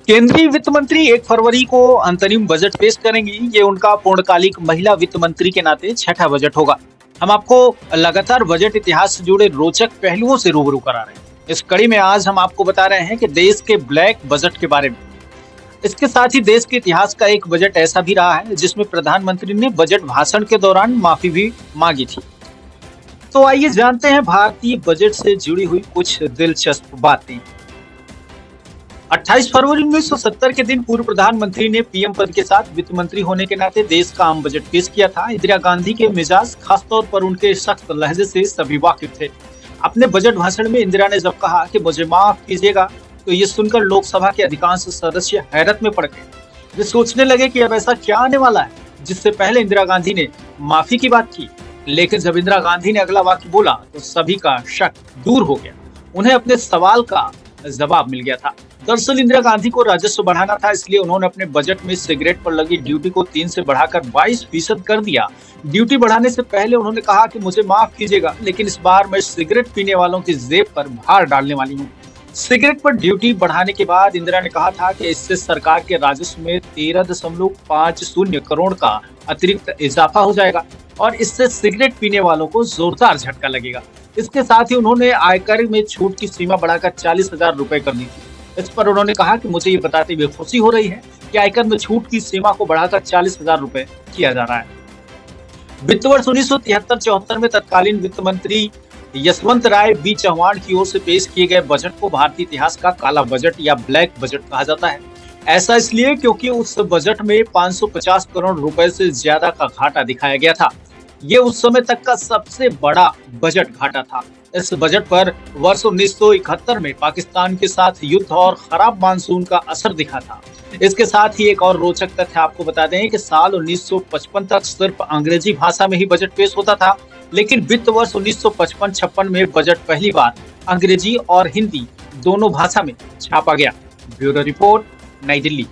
केंद्रीय वित्त मंत्री 1 फरवरी को अंतरिम बजट पेश करेंगी। ये उनका पूर्णकालिक महिला वित्त मंत्री के नाते छठा बजट होगा। हम आपको लगातार बजट इतिहास से जुड़े रोचक पहलुओं से रूबरू करा रहे हैं। इस कड़ी में आज हम आपको बता रहे हैं कि देश के ब्लैक बजट के बारे में। इसके साथ ही देश के इतिहास का एक बजट ऐसा भी रहा है जिसमें प्रधानमंत्री ने बजट भाषण के दौरान माफी भी मांगी थी। तो आइए जानते हैं भारतीय बजट से जुड़ी हुई कुछ दिलचस्प बातें। 28 फरवरी 1970 के दिन पूर्व प्रधानमंत्री ने पीएम पद के साथ वित्त मंत्री होने के नाते देश का आम बजट पेश किया था। इंदिरा गांधी के मिजाज, खासतौर पर उनके सख्त लहजे से सभी वाकिफ थे। अपने बजट भाषण में इंदिरा ने जब कहा कि मुझे माफ कीजिएगा, तो ये सुनकर लोकसभा के अधिकांश सदस्य हैरत में पड़ गए। वे सोचने लगे कि अब ऐसा क्या आने वाला है जिससे पहले इंदिरा गांधी ने माफी की बात की। लेकिन जब इंदिरा गांधी ने अगला वाक्य बोला तो सभी का शक दूर हो गया। उन्हें अपने सवाल का जवाब मिल गया था। दरअसल इंदिरा गांधी को राजस्व बढ़ाना था, इसलिए उन्होंने अपने बजट में सिगरेट पर लगी ड्यूटी को 3 से बढ़ाकर 22% कर दिया। ड्यूटी बढ़ाने से पहले उन्होंने कहा कि मुझे माफ कीजिएगा, लेकिन इस बार मैं सिगरेट पीने वालों की जेब पर भार डालने वाली हूँ। सिगरेट पर ड्यूटी बढ़ाने के बाद इंदिरा ने कहा था कि इससे सरकार के राजस्व में 13.50 करोड़ का अतिरिक्त इजाफा हो जाएगा और इससे सिगरेट पीने वालों को जोरदार झटका लगेगा। इसके साथ ही उन्होंने आयकर में छूट की सीमा बढ़ाकर 40,000 रुपए कर दी थी। इस पर उन्होंने कहा कि मुझे ये बताते हुए खुशी हो रही है कि आयकर में छूट की सीमा को बढ़ाकर 40,000 रुपए किया जा रहा है। वित्त वर्ष 1973-74 में तत्कालीन वित्त मंत्री यशवंत राय बी चौहान की ओर से पेश किए गए बजट को भारतीय इतिहास का काला बजट या ब्लैक बजट कहा जाता है। ऐसा इसलिए क्योंकि उस बजट में 550 करोड़ रुपए से ज्यादा का घाटा दिखाया गया था। ये उस समय तक का सबसे बड़ा बजट घाटा था। इस बजट पर वर्ष 1971 में पाकिस्तान के साथ युद्ध और खराब मानसून का असर दिखा था। इसके साथ ही एक और रोचक तथ्य आपको बता दें कि साल 1955 तक सिर्फ अंग्रेजी भाषा में ही बजट पेश होता था, लेकिन वित्त वर्ष 1955-56 में बजट पहली बार अंग्रेजी और हिंदी दोनों भाषा में छापा गया। ब्यूरो रिपोर्ट, नई दिल्ली।